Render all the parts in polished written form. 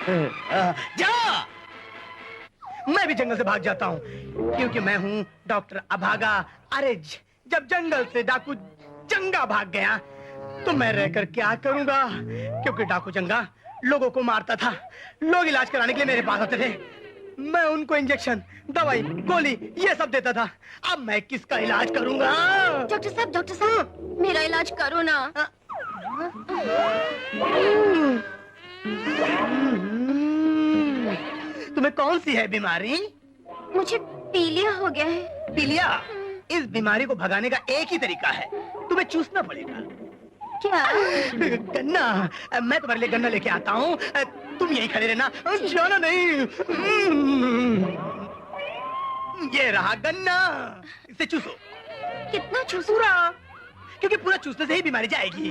जा। मैं भी जंगल से भाग जाता हूँ क्योंकि मैं हूँ डॉक्टर अभागा। अरे जब जंगल से डाकू जंगा भाग गया तो मैं रहकर क्या करूंगा, क्योंकि डाकू जंगा लोगों को मारता था। लोग इलाज कराने के लिए मेरे पास आते थे, मैं उनको इंजेक्शन, दवाई, गोली ये सब देता था। अब मैं किसका इलाज करूंगा? डॉक्टर साहब मेरा इलाज करो ना। तुम्हें कौन सी है बीमारी? मुझे पीलिया हो गया है। पीलिया? इस बीमारी को भगाने का एक ही तरीका है, तुम्हें चूसना पड़ेगा। क्या? गन्ना। मैं तुम्हारे लिए गन्ना लेके आता हूँ, तुम यहीं खड़े रहना, जाना नहीं। ये रहा गन्ना, इसे चूसो। कितना चूसो? पूरा, क्योंकि पूरा चूसने से ही बीमारी जाएगी।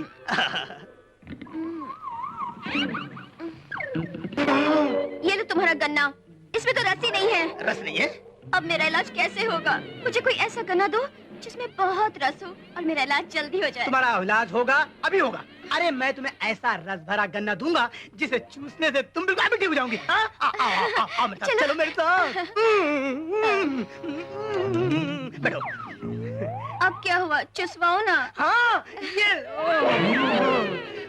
ये लो तुम्हारा गन्ना, इसमें तो रस ही नहीं है। रस नहीं है? अब मेरा इलाज कैसे होगा? मुझे कोई ऐसा गन्ना दो जिसमें बहुत रस हो और मेरा इलाज जल्दी हो जाए। तुम्हारा इलाज होगा, अभी होगा। अरे मैं तुम्हें ऐसा रस भरा गन्ना दूंगा जिसे चूसने से तुम बिल्कुल अभी ठीक हो जाओगी। आओ मेरे साथ, चलो मेरे साथ। बैठो। अब क्या हुआ, चुसवाओ ना। हाँ, ये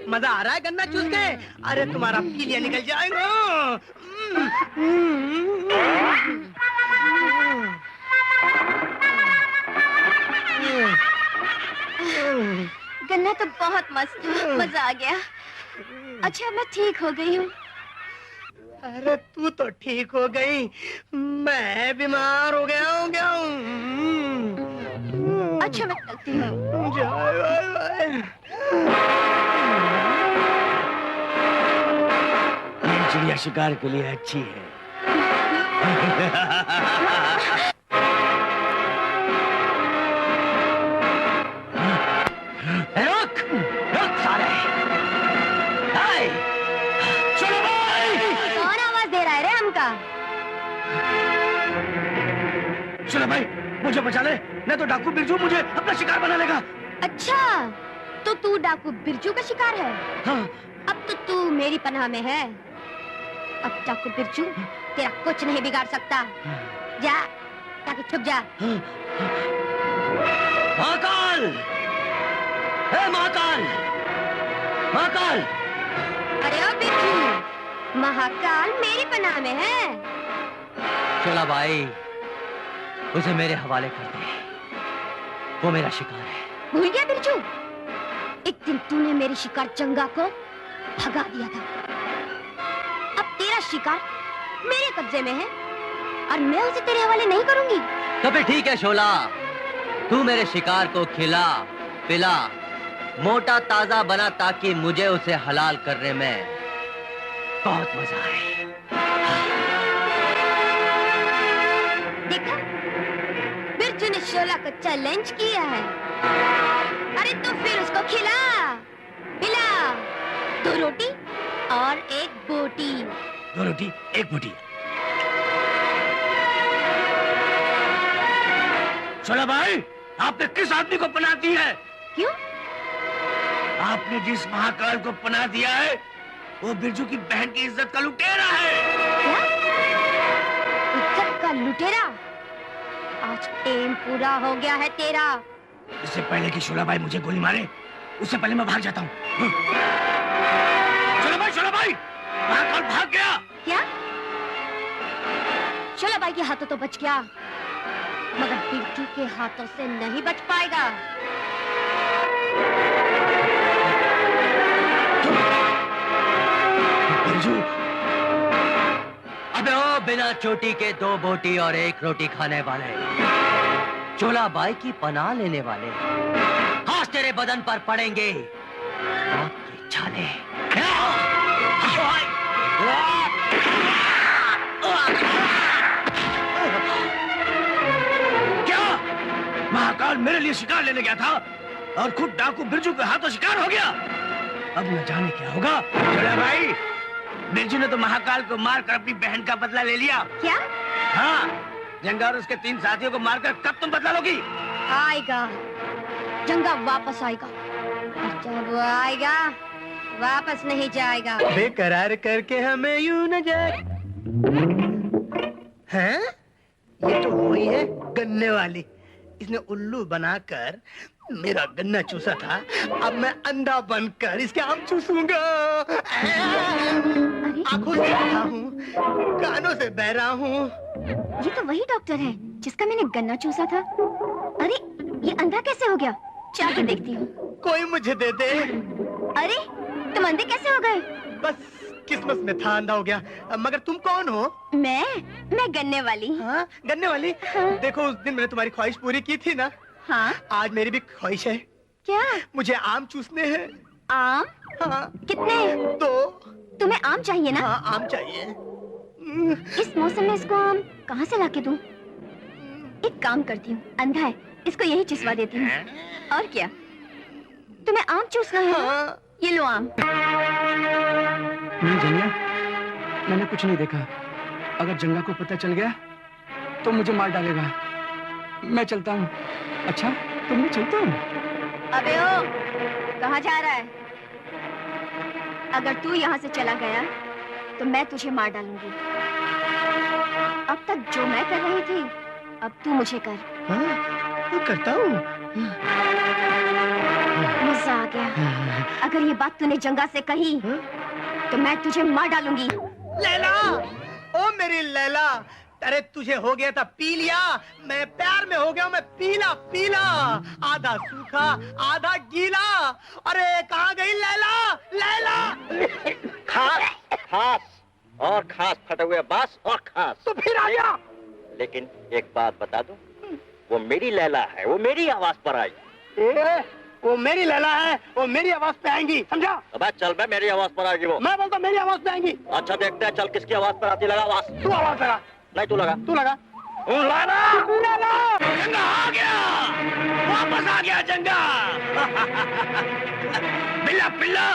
मजा आ रहा है गन्ना चूस के? अरे तुम्हारा पीलिया निकल जाएगा। गन्ना तो बहुत मस्त था, मजा आ गया। अच्छा मैं ठीक हो गई हूँ। अरे तू तो ठीक हो गई, मैं बीमार हो गया हूँ क्या? अच्छा मैं चलती हूँ। ये चिड़िया शिकार के लिए अच्छी है। रुक रुक साले। हाय चलो भाई। कौन आवाज दे रहा है रे हमका? चलो भाई मुझे बचा ले, नहीं तो डाकू बिरजू मुझे अपना शिकार बना लेगा। अच्छा तो तू डाकू बिरजू का शिकार है? हाँ। अब तो तू मेरी पनाह में है। अब डाकू बिरजू तेरा कुछ नहीं बिगाड़ सकता। जा ताकि छुप जा। महाकाल, हे महाकाल, महाकाल। अरे ओ बिरजू, महाकाल मेरी पनाह में है। चला भाई उसे मेरे हवाले कर दे, वो मेरा शिकार है। भूल गया बिरजू, एक दिन तूने मेरे शिकार चंगा को भगा दिया था। अब तेरा शिकार मेरे कब्जे में है और मैं उसे तेरे हवाले नहीं करूंगी। तो फिर ठीक है शोला, तू मेरे शिकार को खिला पिला मोटा ताजा बना ताकि मुझे उसे हलाल करने में बहुत मजा आए। देखा, बिरजू ने शोला को चैलेंज किया है। अरे तो फिर उसको खिला पिला, 2 रोटी और 1 बोटी। 2 रोटी 1 बोटी। चलो भाई, आपने किस आदमी को पनाह दी है? क्यों? आपने जिस महाकाल को पनाह दिया है वो बिरजू की बहन की इज्जत का लुटेरा है। क्या? इज्जत का लुटेरा? आज टेम पूरा हो गया है तेरा। इससे पहले कि शोला भाई मुझे गोली मारे, उससे पहले मैं भाग जाता हूँ। चलो भाई, महाकाल भाग गया। क्या? शोला बाई के हाथों तो बच गया, मगर बिरजू के हाथों से नहीं बच पाएगा। बिरजू, अबे ओ बिना चोटी के 2 बोटी और 1 रोटी खाने वाले, चोला बाई की पनाह लेने वाले, हाथ तेरे बदन पर पड़ेंगे आपके छाले। क्या महाकाल मेरे लिए शिकार लेने गया था और खुद डाकू बिरजू के हाथों शिकार हो गया? अब न जाने क्या होगा। चला भाई, बिरजू ने तो महाकाल को मारकर अपनी बहन का बदला ले लिया। क्या? हाँ, जंगा और उसके 3 साथियों को मारकर कब तुम बदला लोगी? आएगा, जंगा वापस आएगा और जब वो आएगा वापस नहीं जाएगा। बेकरार करके हमें यूं न जाए। हैं? ये तो वही है गन्ने वाली। इसने उल्लू बनाकर मेरा गन्ना चूसा था। अब मैं अंधा बनकर इसके आम चूसूंगा। आंखों से बहरा हूँ, कानों से बहरा हूँ। ये तो वही डॉक्टर है जिसका मैंने गन्ना चूसा था। अरे ये अंधा कैसे हो गया? जाके देखती हूँ। कोई मुझे दे दे। अरे तुम अंधे कैसे हो गए? बस किस्मत में था, अंधा हो गया। मगर तुम कौन हो? मैं गन्ने वाली। हाँ, गन्ने वाली। हाँ। देखो उस दिन मैंने तुम्हारी ख्वाहिश पूरी की थी ना। हाँ। आज मेरी भी ख्वाहिश है। क्या? मुझे आम चूसने हैं। आम? हाँ। कितने? 2। तुम्हें आम चाहिए ना? हाँ, आम चाहिए। इस मौसम में इसको आम कहाँ से लाके दूं? एक काम करती हूँ, अंधा है, इसको यही चुसवा देती हूँ। और क्या? तुम्हें आम चूसना है? हाँ। ये लो आम। नहीं जंगा, मैंने कुछ नहीं देखा। अगर जंगा को पता चल गया तो मुझे मार डालेगा। मैं चलता हूँ। अच्छा, तो मैं चलता हूँ। अबे ओ, कहाँ जा रहा है? अगर तू यहाँ से चला गया तो मैं तुझे मार डालूंगी। अब तक जो मैं कर रही थी, अब तू मुझे कर। हाँ, मैं करता हूँ। मजा आ गया। अगर ये बात तूने जंगा से कही तो मैं तुझे मार डालूंगी। लैला, ओ मेरी लैला, अरे तुझे हो गया था पी लिया, मैं प्यार में हो गया हूँ, मैं पीला पीला, आधा सूखा आधा गीला। अरे कहाँ गई लैला? लैला खास खास और खास फटे हुए बांस और खास। तो फिर आ गया। लेकिन एक बात बता दूं, वो मेरी लैला है, वो मेरी आवाज पर आई। वो मेरी लैला है, वो मेरी आवाज पे आएंगी, समझा? अबे चल बे, मेरी आवाज पर आएगी वो। मैं बोलता मेरी आवाज पे आएंगी। अच्छा देखते हैं, चल किसकी आवाज पर आती। लगा आवाज। तू आवाज लगा। नहीं तू लगा। तू लगा। लैला! लैला! जंगा आ गया, वापस आ गया जंगा। बिल्ला बिल्ला,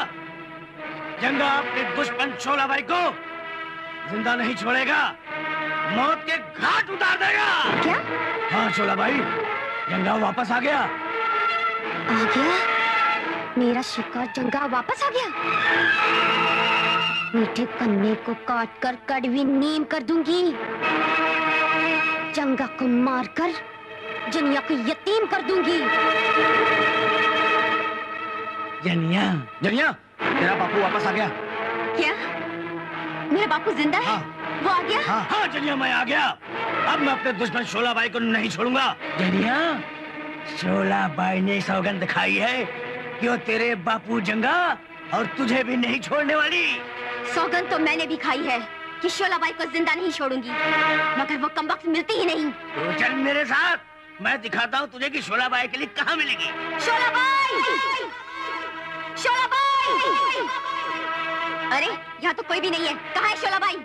जंगा अपने दुश्मन शोला भाई को जिंदा नहीं छोड़ेगा, मौत के घाट उतार देगा। क्या? हाँ शोला भाई, जंगा वापस आ गया। आ गया? मेरा शिकार जंगा वापस आ गया? मीठे कन्ने को काट कर कड़वी नीम कर दूंगी। जंगा को मारकर जनिया को यतीम कर दूंगी। जनिया, जनिया, तेरा बापू वापस आ गया। क्या? मेरा बापू जिंदा है? वो आ गया? हाँ जनिया, मैं आ गया। अब मैं अपने दुश्मन शोला भाई को नहीं छोड़ूंगा। जनिया, शोला भाई ने सौगंध खाई है कि वो तेरे बापू जंगा और तुझे भी नहीं छोड़ने वाली। सौगंध तो मैंने भी खाई है कि शोलाबाई को जिंदा नहीं छोड़ूंगी, मगर वो कमबख्त मिलती ही नहीं। तो चल मेरे साथ, मैं दिखाता हूँ तुझे कि शोला बाई के लिए कहाँ मिलेगी। शोलाबाई! शोलाबाई! अरे यहाँ तो कोई भी नहीं है, कहाँ है शोलाबाई?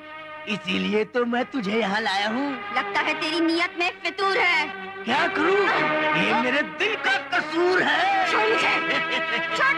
इसीलिए तो मैं तुझे यहाँ लाया हूँ। लगता है तेरी नियत में फितूर है। क्या करूँ? ये मेरे दिल का कसूर है। छोड़ मुझे! छोड़!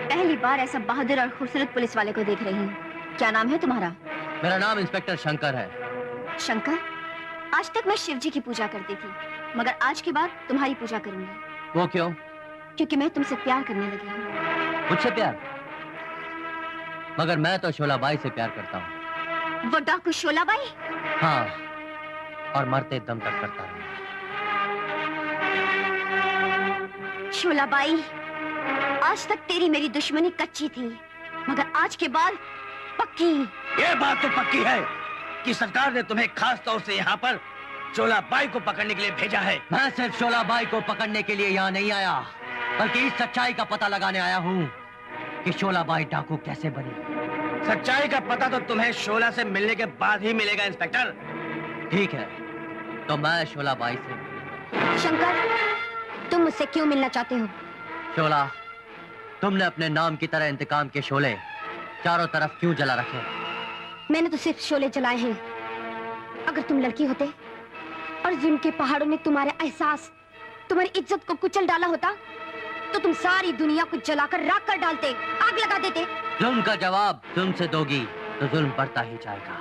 पहली बार ऐसा बहादुर और खूबसूरत पुलिस वाले को देख रही हूँ। क्या नाम है तुम्हारा? मेरा नाम इंस्पेक्टर शंकर है। शंकर? आज तक मैं शिव जी की पूजा करती थी, मगर आज के बाद तुम्हारी पूजा करूंगी। वो क्यों? क्योंकि मैं तुमसे प्यार करने लगी हूँ। मुझसे प्यार? मगर मैं तो शोलाबाई से प्यार करता हूँ। वो डाकू शोलाबाई? हाँ, और मरते दम तक करता हूँ। शोलाबाई, आज तक तेरी मेरी दुश्मनी कच्ची थी, मगर आज के बाद पक्की। ये बात तो पक्की है कि सरकार ने तुम्हें खास तौर से यहाँ पर शोलाबाई को पकड़ने के लिए भेजा है। मैं सिर्फ शोलाबाई को पकड़ने के लिए यहाँ नहीं आया, बल्कि इस सच्चाई का पता लगाने आया हूँ कि शोलाबाई डाकू कैसे बनी। सच्चाई का पता तो तुम्हें शोला से मिलने के बाद ही मिलेगा इंस्पेक्टर। ठीक है, तो मैं शोलाबाई से। शंकर, तुम मुझसे क्यों मिलना चाहते हो? शोला, तुमने अपने नाम की तरह इंतकाम के शोले चारों तरफ क्यों जला रखे? मैंने तो सिर्फ शोले जलाए हैं। अगर तुम लड़की होते और जुल्म के पहाड़ों में तुम्हारे एहसास, तुम्हारी इज्जत को कुचल डाला होता तो तुम सारी दुनिया को जलाकर राख कर डालते, आग लगा देते। जुल्म का जवाब तुमसे दोगी तो जुल्म बढ़ता ही जाएगा।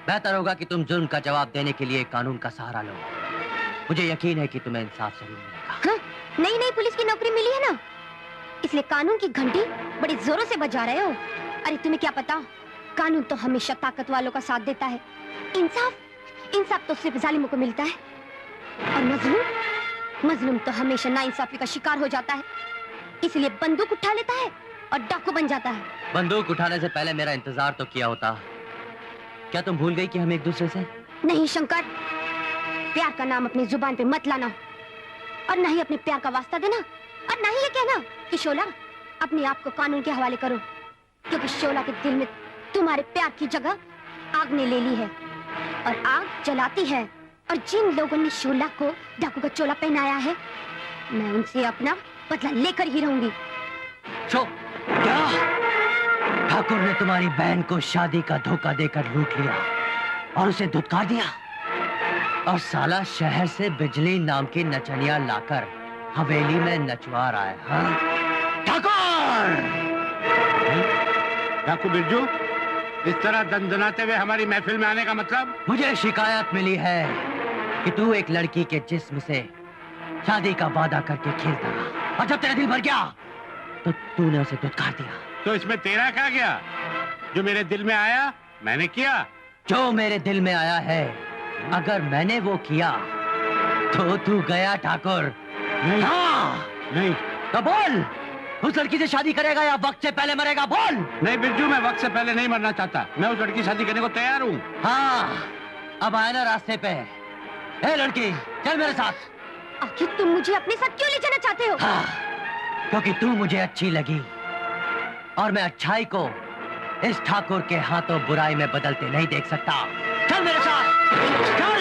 बेहतर होगा कि तुम जुल्म का जवाब देने के लिए कानून का सहारा लो। मुझे यकीन है कि तुम्हें इंसाफ जरूर मिलेगा। हाँ? नई नई पुलिस की नौकरी मिली है ना, इसलिए कानून की घंटी बड़े जोरों से बजा रहे हो। अरे तुम्हें क्या पता, कानून तो हमेशा ताकत वालों का साथ देता है। इंसाफ तो सिर्फ जालिमों को मिलता है, और मजलूम तो हमेशा नाइंसाफी का शिकार हो जाता है, इसलिए बंदूक उठा लेता है और डाकू बन जाता है। बंदूक उठाने से पहले मेरा इंतजार तो किया होता। क्या तुम भूल गई कि हम एक दूसरे से? नहीं शंकर, प्यार का नाम अपनी जुबान पे मत लाना, और न ही अपने प्यार का वास्ता देना, और न ही ये कहना कि शोला अपने आप को कानून के हवाले करो, क्योंकि शोला के दिल में तुम्हारे प्यार की जगह आग ने ले ली है, और आग जलाती है। और जिन लोगों ने शोला को डाकू का चोला पहनाया है, मैं उनसे अपना बदला लेकर ही रहूंगी। क्या ठाकुर ने तुम्हारी बहन को शादी का धोखा देकर लूट लिया और उसे धुतकार दिया, और साला शहर से बिजली नाम की नचनिया लाकर हवेली में नचवा रहा है। हाँ? ठाकुर! डाकू बिरजू, इस तरह दंदनाते हुए हमारी महफिल में आने का मतलब? मुझे शिकायत मिली है कि तू एक लड़की के जिस्म से शादी का वादा करके खेलता रहा, और जब तेरा दिल भर गया तो तूने उसे धुतकार दिया। तो इसमें तेरा क्या गया? जो मेरे दिल में आया मैंने किया। जो मेरे दिल में आया है, अगर मैंने वो किया तो तू गया ठाकुर। नहीं। हाँ। नहीं। तो बोल, उस लड़की से शादी करेगा या वक्त से पहले मरेगा? बोल। नहीं बिरजू, मैं वक्त से पहले नहीं मरना चाहता। मैं उस लड़की से शादी करने को तैयार हूँ। हाँ, अब आया ना रास्ते पे। ए लड़की, चल मेरे साथ। आखिर तुम मुझे अपने साथ क्यों ले जाना चाहते हो? हाँ, क्योंकि तू मुझे अच्छी लगी, और मैं अच्छाई को इस ठाकुर के हाथों बुराई में बदलते नहीं देख सकता। चल मेरे साथ, चल।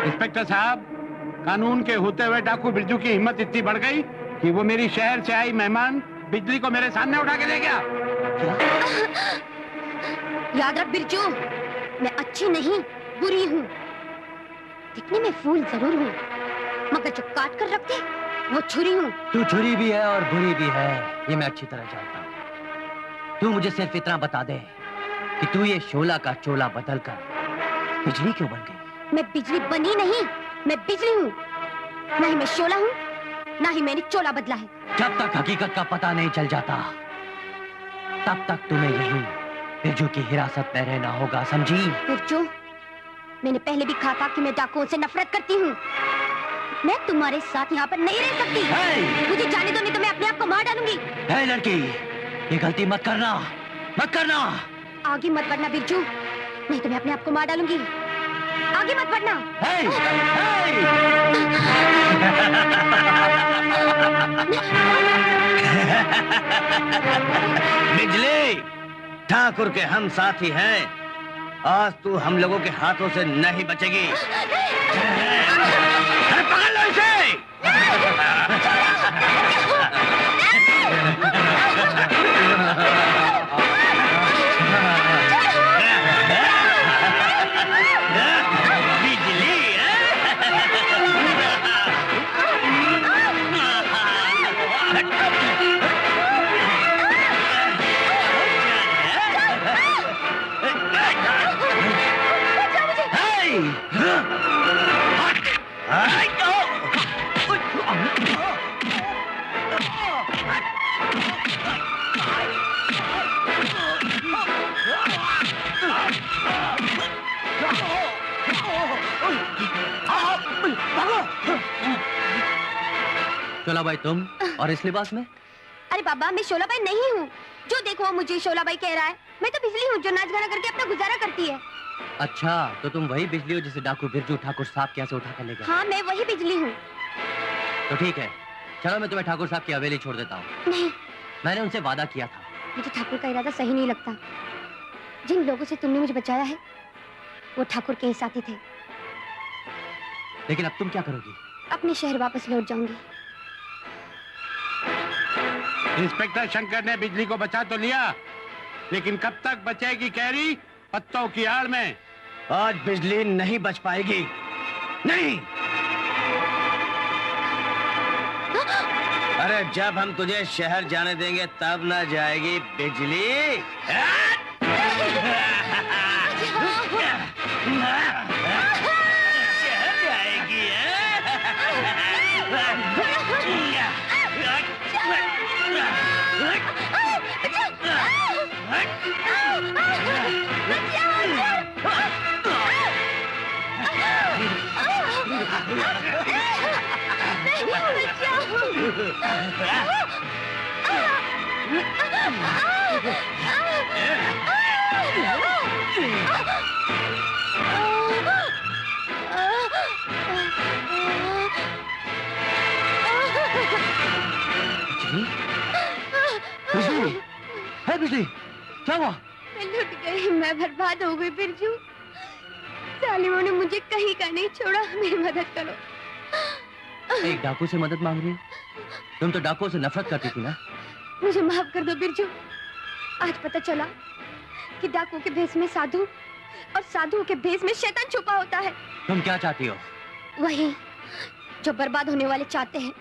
इंस्पेक्टर साहब, कानून के होते हुए डाकू बिरजू की हिम्मत इतनी बढ़ गई कि वो मेरी शहर से आई मेहमान बिजली को मेरे सामने उठा के ले गया। याद रख बिरजू, मैं अच्छी नहीं बुरी हूँ। दिखने में फूल जरूर हूँ, मगर जो काट कर रखते वो छुरी हूँ। तू छुरी भी है और बुरी भी है, ये मैं अच्छी तरह जानता हूँ। तू मुझे सिर्फ इतना बता दे कि तू ये शोला का चोला बदलकर बिजली क्यों बन गई? मैं बिजली बनी नहीं, मैं बिजली हूँ। ना ही मैं शोला हूँ, ना ही मैंने चोला बदला है। जब तक हकीकत का पता नहीं चल जाता, तब तक तुम्हें यहीं बिरजू की हिरासत में रहना होगा, समझी? बिरजू, मैंने पहले भी कहा था कि मैं डाकुओं से नफरत करती हूँ। मैं तुम्हारे साथ यहाँ पर नहीं रह सकती। मुझे जाने दो, नहीं तो मैं अपने आप को मार डालूंगी। हे लड़की, ये गलती मत करना, मत करना। आगे मत बढ़ना बिरजू, नहीं तो मैं अपने आप को मार डालूंगी। आगे मत बढ़ना। हे, बिजली, ठाकुर के हम साथी हैं। आज तू हम लोगों के हाथों से नहीं बचेगी। पकड़ लो इसे। शोलाबाई तुम और इस लिबास में? अरे बाबा, मैं शोलाबाई नहीं हूँ। जो देखो मुझे शोलाबाई कह रहा है। मैं तो बिजली हूँ जो नाच गाना करके अपना गुजारा करती है। अच्छा, तो तुम वही बिजली हो जिसे डाकू बिरजू ठाकुर साहब के यहाँ से उठा कर ले गए? हाँ, मैं वही बिजली हूँ। तो ठीक है, चलो मैं तुम्हें ठाकुर साहब की हवेली छोड़ देता हूँ। नहीं, मैंने उनसे वादा किया था। मुझे ठाकुर का इरादा सही नहीं लगता। जिन लोगों से तुमने मुझे बचाया है वो ठाकुर के ही साथी थे। लेकिन अब तुम क्या करोगी? अपने शहर वापस लौट जाऊंगी। इंस्पेक्टर शंकर ने बिजली को बचा तो लिया, लेकिन कब तक बचेगी कैरी? पत्तों की आड़ में। आज बिजली नहीं बच पाएगी। नहीं। अरे जब हम तुझे शहर जाने देंगे तब ना जाएगी बिजली। शहर जाएगी। बिजली, है बिजली, क्या हुआ? मैं लुट गई, मैं बर्बाद हो गई बिरजू। जालिमों ने मुझे कहीं का नहीं छोड़ा, मेरी मदद करो। एक डाकू से मदद मांग रही है? तुम तो डाकुओं से नफरत करती थी ना? मुझे माफ कर दो बिरजू। आज पता चला कि डाकुओं के भेष में साधु और साधुओं के भेष में शैतान छुपा होता है। तुम क्या चाहती हो? वही जो बर्बाद होने वाले चाहते हैं।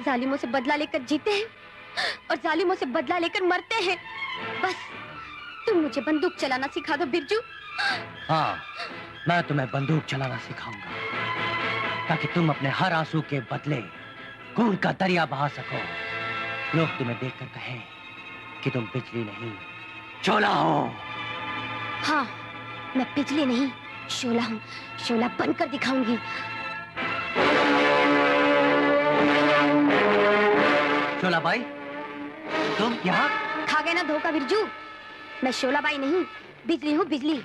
जालिमों से बदला लेकर जीते हैं और जालिमों से बदला लेकर मरते हैं। बस तुम मुझे बंदूक चलाना सिखा दो बिरजू। हाँ, मैं तुम्हें बंदूक चलाना सिखाऊंगा ताकि तुम अपने हर आंसू के बदले खून का दरिया बहा सको। लोग तुम्हें देखकर कहें कि तुम बिजली नहीं शोला हो। हाँ, मैं बिजली नहीं शोला हूँ। शोला बनकर दिखाऊंगी। शोला बाई, तुम यहाँ? खा गए ना धोखा बिरजू। मैं शोला बाई नहीं, बिजली हूँ, बिजली,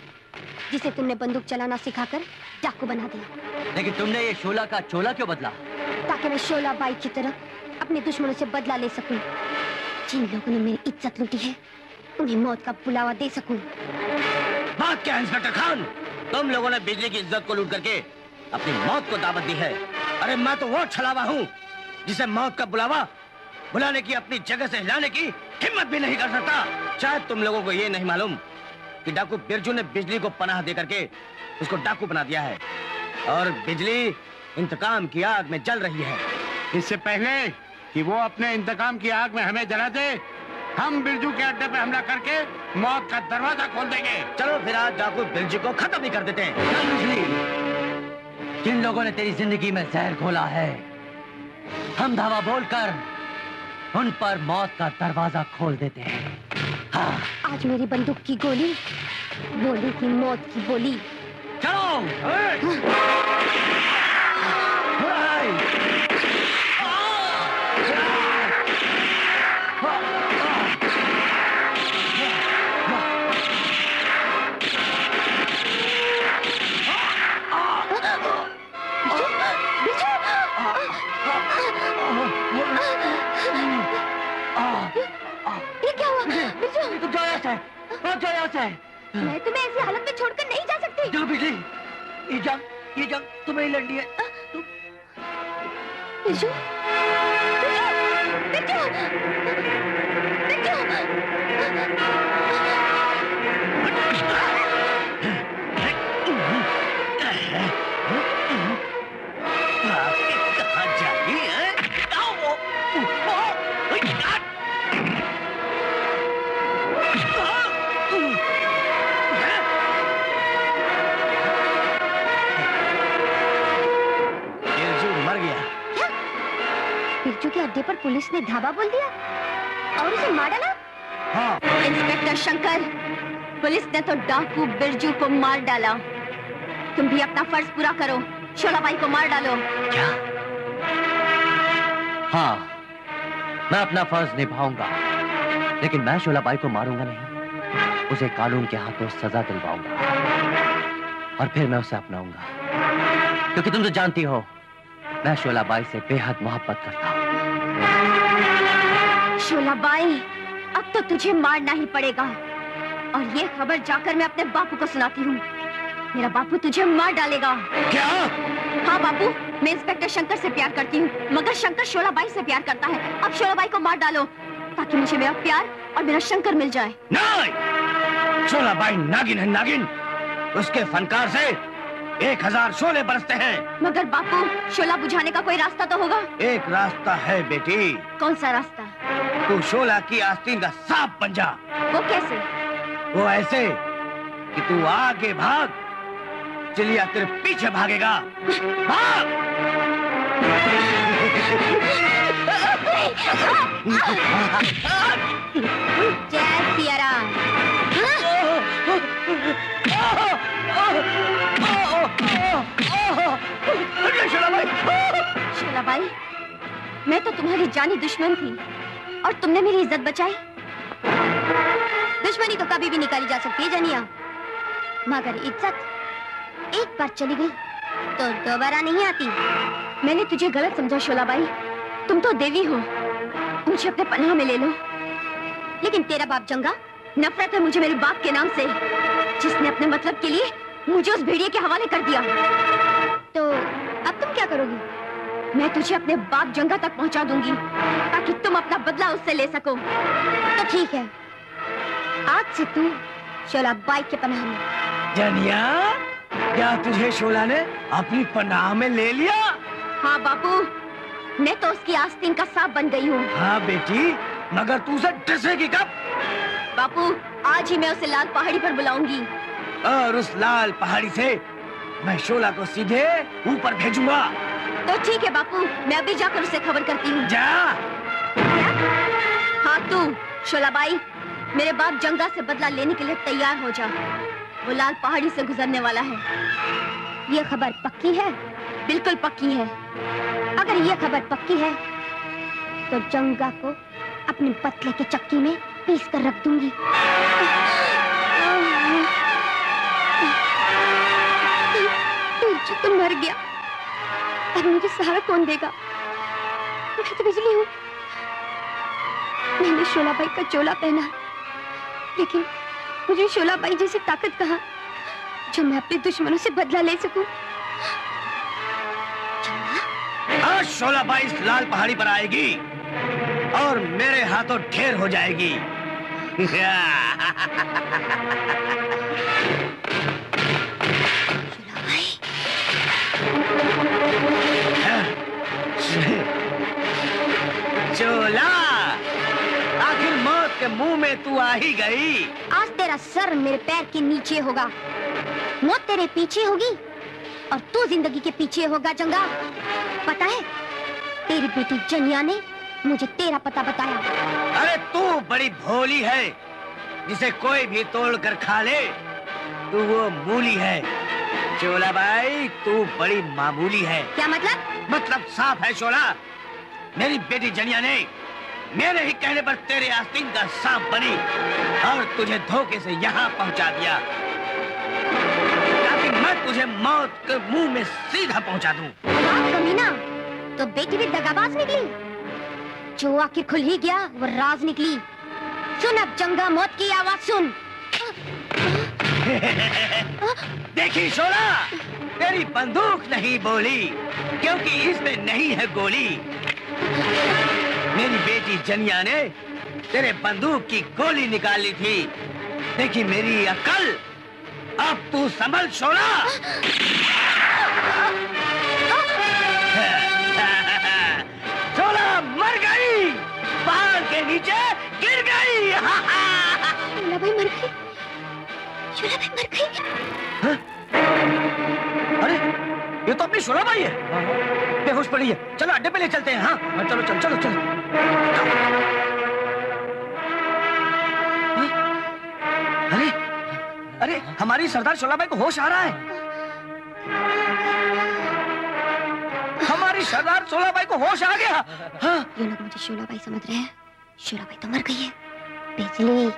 जिसे तुमने बंदूक चलाना सिखाकर डाकू बना दिया। लेकिन तुमने ये शोला का चोला क्यों बदला? ताकि मैं शोला बाई की तरह अपने दुश्मनों से बदला ले सकूं। जिन लोगों ने मेरी इज्जत लूटी है उन्हें मौत का बुलावा दे सकूं। बात क्या है इंस्पेक्टर खान? तुम लोगों ने बिजली की इज्जत को लूट करके अपनी मौत को दावत दी है। अरे मैं तो वो छलावा हूँ जिसे मौत का बुलावा बुलाने की, अपनी जगह से हिलाने की हिम्मत भी नहीं कर सकता। शायद तुम लोगों को ये नहीं मालूम कि डाकू बिरजू ने बिजली को पनाह दे करके उसको डाकू बना दिया है और बिजली इंतकाम की आग में जल रही है। इससे पहले कि वो अपने इंतकाम की आग में हमें जला दे, हम बिरजू के अड्डे पे हमला करके मौत का दरवाजा खोल देंगे। चलो फिर आज डाकू बिरजू को खत्म ही कर देते हैं। चल बिजली, जिन लोगों ने तेरी जिंदगी में जहर घोला है, हम धावा बोलकर उन पर मौत का दरवाजा खोल देते हैं। हाँ। आज मेरी बंदूक की गोली बोली की मौत की बोली। चलो। ये क्या हुआ बिरजू? तुम जाओ यहाँ से, जाओ यहाँ से। मैं तुम्हें ऐसी हालत में छोड़कर नहीं जा सकती। जाओ बिजली, ये जंग तुम्हें ही लड़नी है। बिरजू, बिरजू, बिरजू, कहाँ जाएगी है? बिरजू के अड्डे पर पुलिस ने धावा बोल दिया और उसे मार डाला। हाँ। इंस्पेक्टर शंकर, पुलिस ने तो डाकू बिरजू को मार डाला। तुम भी अपना फर्ज पूरा करो, शोलाबाई को मार डालो। क्या? हाँ, मैं अपना फर्ज निभाऊंगा, लेकिन मैं शोलाबाई को मारूंगा नहीं। उसे कानून के हाथों सजा दिलवाऊंगा और फिर मैं उसे अपनाऊंगा, क्योंकि तुम तो जानती हो मैं शोलाबाई से बेहद मोहब्बत करता हूँ। शोलाबाई, अब तो तुझे मारना ही पड़ेगा और ये खबर जाकर मैं अपने बापू को सुनाती हूँ। मेरा बापू तुझे मार डालेगा। क्या? हाँ बापू, मैं इंस्पेक्टर शंकर से प्यार करती हूँ, मगर शंकर शोलाबाई से प्यार करता है। अब शोलाबाई को मार डालो ताकि मुझे मेरा प्यार और मेरा शंकर मिल जाए। नहीं, शोलाबाई नागिन है, नागिन। उसके फनकार से 1000 शोले बरसते हैं। मगर बापू, शोला बुझाने का कोई रास्ता तो होगा। एक रास्ता है बेटी। कौन सा रास्ता? तू शोला की आस्तीन का सांप बन जा। वो कैसे? वो ऐसे कि तू आगे भाग, चिलिया तेरे पीछे भागेगा। भाग! जय सिया राम। शोला भाई, मैं तो तुम्हारी जानी दुश्मन थी और तुमने मेरी इज्जत बचाई। दुश्मनी तो कभी भी निकाली जा सकती है जनिया, मगर इज्जत एक बार चली गई तो दोबारा नहीं आती। मैंने तुझे गलत समझा शोला भाई, तुम तो देवी हो, मुझे अपने पनाह में ले लो। लेकिन तेरा बाप जंगा, नफरत है मुझे मेरे बाप के नाम से, जिसने अपने मतलब के लिए मुझे उस भेड़िए के हवाले कर दिया। तो अब तुम क्या करोगी? मैं तुझे अपने बाप जंगा तक पहुंचा दूंगी ताकि तुम अपना बदला उससे ले सको। तो ठीक है, आज से तू शोला बाई के पनाह में। जनिया, क्या तुझे शोला ने अपनी पनाह में ले लिया? हाँ बापू, मैं तो उसकी आस्तीन का सांप बन गई हूँ। हाँ बेटी, मगर तू उसे डसेगी कब? बापू, आज ही मैं उसे लाल पहाड़ी पर बुलाऊंगी। और उस लाल पहाड़ी से मैं शोला को सीधे ऊपर भेजूंगा। तो ठीक है बापू, मैं अभी जाकर उसे खबर करती हूँ। जा। क्या? हाँ तू शोला बाई, मेरे बाप जंगा से बदला लेने के लिए तैयार हो जा। वो लाल पहाड़ी से गुजरने वाला है। ये खबर पक्की है? बिल्कुल पक्की है। अगर ये खबर पक्की है तो जंगा को अपने पतले के चक्की में पीस कर रख दूंगी। तुम मर गया, अब मुझे सहारा कौन देगा? मैं तो बिजली हूँ। मैंने शोलाबाई का चोला पहना, लेकिन मुझे शोलाबाई जैसी ताकत कहाँ जो मैं अपने दुश्मनों से बदला ले सकूं। आज शोलाबाई इस लाल पहाड़ी पर आएगी और मेरे हाथों ढेर हो जाएगी। चोला, आखिर मौत के मुंह में तू आ ही गई। आज तेरा सर मेरे पैर के नीचे होगा, मौत तेरे पीछे होगी और तू जिंदगी के पीछे होगा जंगा। पता है, तेरी बेटी जनिया ने मुझे तेरा पता बताया। अरे तू बड़ी भोली है, जिसे कोई भी तोड़ कर खा ले तू वो मूली है। शोला भाई, तू बड़ी मामूली है। क्या मतलब? मतलब साफ है शोला, मेरी बेटी जनिया ने मेरे ही कहने पर तेरे आस्तीन का सांप बनी और तुझे धोखे से यहाँ पहुँचा दिया ताकि मैं तुझे मौत के मुंह में सीधा पहुँचा दूं। वाह कमीना, तो बेटी भी दगाबाज निकली। जो आखिर खुल ही गया वो राज निकली। सुन अब जंगा, मौत की आवाज सुन। देखी शोला, तेरी बंदूक नहीं बोली क्योंकि इसमें नहीं है गोली। मेरी बेटी जनिया ने तेरे बंदूक की गोली निकाली थी। देखी मेरी अक्ल, अब तू संभल शोला। शोला मर गई, पहाड़ के नीचे गिर गई। शोला भाई मर गई, शोला भाई मर गई। अरे ये तो अपनी शोला भाई है, बेहोश पड़ी है। चलो अड्डे पे ले चलते हैं। हाँ चलो चलो चलो चलो। अरे अरे हमारी सरदार शोलाबाई को होश आ रहा है। हमारी सरदार शोलाबाई को होश आ गया। हाँ। ये लोग मुझे शोलाबाई समझ रहे हैं। शोलाबाई तो मर गई है। बिजली,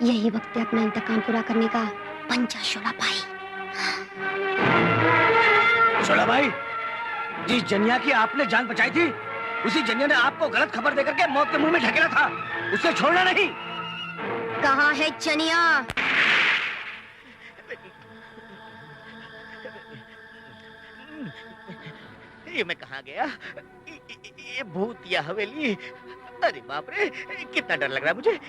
यही वक्त है अपना इंतकाम पूरा करने का। पंजा शोलाबाई। शोलाबाई, जिस जनिया की आपने जान बचाई थी, उसी जनिया ने आपको गलत खबर देकर के मौत के मुंह में ढकेला था। उसे छोड़ना नहीं। कहाँ है जनिया? ये मैं कहाँ गया? ये भूत या हवेली? अरे बाप रे, कितना डर लग रहा है मुझे,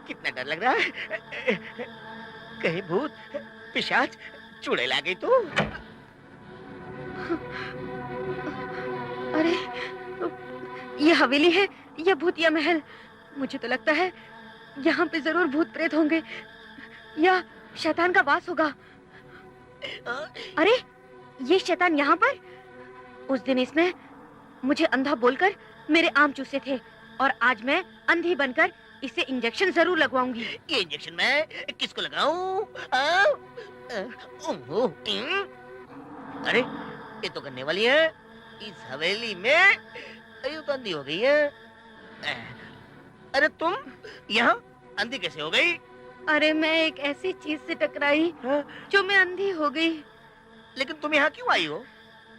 कितना डर लग रहा है। कहीं भूत, पिशाच, चुड़ैल आ गई तो। अरे, ये हवेली है या भूतिया महल? मुझे तो लगता है यहाँ पे जरूर भूत प्रेत होंगे या शैतान का वास होगा। अरे, ये शैतान यहाँ पर? उस दिन इसने मुझे अंधा बोलकर मेरे आम चूसे थे और आज मैं अंधी बनकर इसे इंजेक्शन जरूर लगवाऊंगी। ये इंजेक्शन मैं किसको लगाऊं? अरे, ये तो करने वाली है। इस हवेली में ये तो अंधी हो गई है। अरे तुम यहाँ अंधी कैसे हो गई? अरे, मैं एक ऐसी चीज से टकराई जो मैं अंधी हो गई। लेकिन तुम यहाँ क्यों आई हो?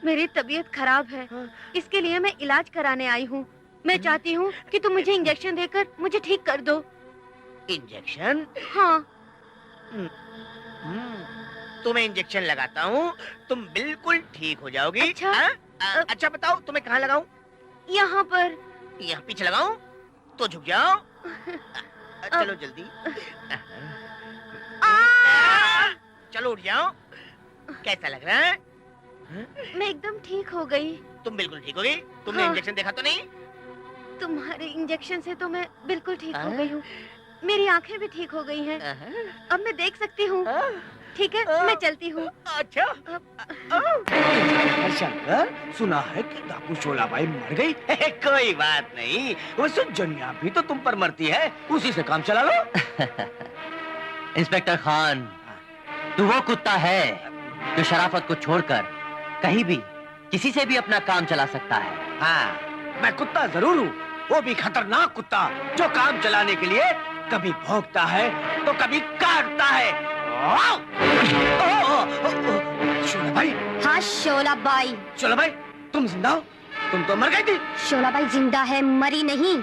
मेरी तबीयत खराब है, इसके लिए मैं इलाज कराने आई हूँ। मैं चाहती हूँ कि तुम मुझे इंजेक्शन देकर मुझे ठीक कर दो। इंजेक्शन? हाँ। तुम्हें इंजेक्शन लगाता हूँ, तुम बिल्कुल ठीक हो जाओगी। अच्छा? अच्छा बताओ, तुम्हें कहाँ लगाऊं? यहाँ पर। यहाँ पीछे लगाऊं? तो झुक जाओ। चलो जल्दी। चलो उठ जाओ। कैसा लग रहा है? मैं एकदम ठीक हो गई। तुम बिल्कुल ठीक हो गई? तुमने इंजेक्शन देखा तो नहीं? तुम्हारे इंजेक्शन से तो मैं बिल्कुल ठीक हो गई हूँ। मेरी आंखें भी ठीक हो गई हैं। अब मैं देख सकती हूँ। ठीक है, मैं चलती हूँ। अच्छा। शंकर, सुना है कि डाकू शोला बाई मर गई? कोई बात नहीं, वो सुजनिया भी तो तुम पर मरती है, उसी से काम चला लो। इंस्पेक्टर खान, तू वो कुत्ता है जो शराफत को छोड़कर कहीं भी किसी से भी अपना काम चला सकता है। हाँ, मैं कुत्ता जरूर हूँ, वो भी खतरनाक कुत्ता जो काम चलाने के लिए कभी भौंकता है तो कभी काटता है। शोला भाई। हाँ शोला बाई। शोला भाई, तुम जिंदा हो? तुम तो मर गई थी। शोला बाई जिंदा है, मरी नहीं।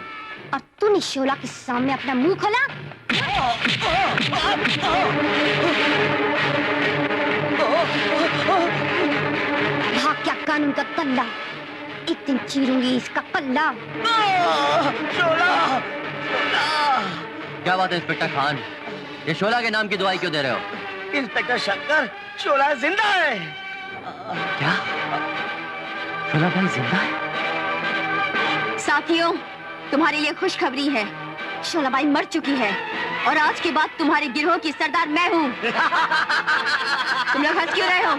और तूने शोला के सामने अपना मुंह खोला? भाग क्या कानून का कल्ला, एक दिन चीरूंगी इसका कल्ला। शोला! क्या बात है इंस्पेक्टर खान, ये शोला के नाम की दवाई क्यों दे रहे हो? इंस्पेक्टर शंकर, शोला जिंदा है। क्या? शोला भाई जिंदा है? साथियों, तुम्हारे लिए खुशखबरी है, शोला बाई मर चुकी है और आज के बाद तुम्हारे गिरोह की सरदार मैं हूँ। तुम लोग हंस क्यों रहे हो?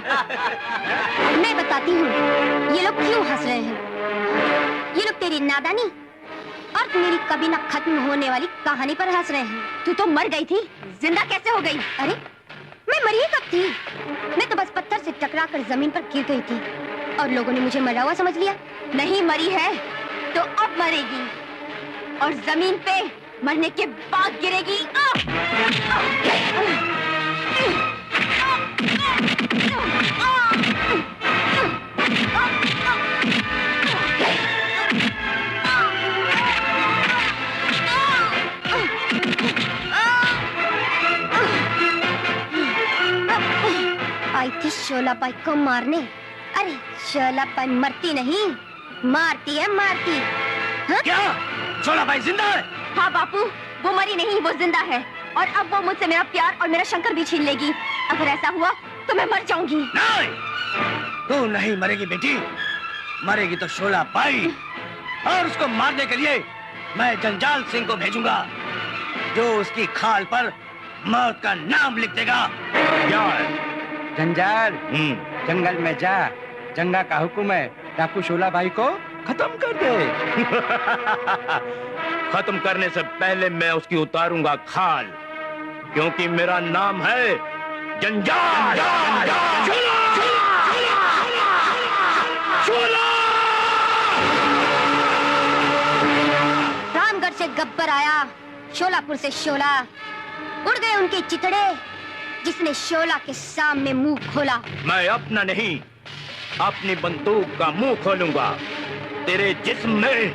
मैं बताती हूँ ये लोग क्यों हंस रहे हैं। ये लोग तेरी नादानी और मेरी कभी ना खत्म होने वाली कहानी पर हंस रहे हैं। तू तो मर गई थी, जिंदा कैसे हो गई? अरे मैं मरी कब थी? मैं तो बस पत्थर से टकराकर जमीन पर गिर गई थी और लोगों ने मुझे मरा हुआ समझ लिया। नहीं मरी है तो अब मरेगी और जमीन पे मरने के बाद गिरेगी। आई थी शोला बाई को मारने। अरे शोला बाई मरती नहीं, मारती है, मारती। हाँ? क्या? शोला बाई जिंदा है? हाँ बापू, वो मरी नहीं, वो जिंदा है और अब वो मुझसे मेरा प्यार और मेरा शंकर भी छीन लेगी। अगर ऐसा हुआ तो मैं मर जाऊंगी। नहीं, तू नहीं मरेगी बेटी, मरेगी तो शोला बाई। और उसको मारने के लिए मैं जंजाल सिंह को भेजूंगा जो उसकी खाल पर मौत का नाम लिख देगा। क्या है? जंजाल, जंगल में जा, जंगा का हुक्म है, डाकू शोला भाई को खत्म कर दे। खत्म करने से पहले मैं उसकी उतारूंगा खाल, क्योंकि मेरा नाम है जंजाल। रामगढ़ से गब्बर आया, शोलापुर से शोला, उड़ गए उनके चितड़े जिसने शोला के सामने मुंह खोला। मैं अपना नहीं, अपनी बंदूक का मुंह खोलूंगा, तेरे जिस्म में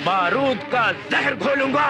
बारूद का जहर घोलूंगा।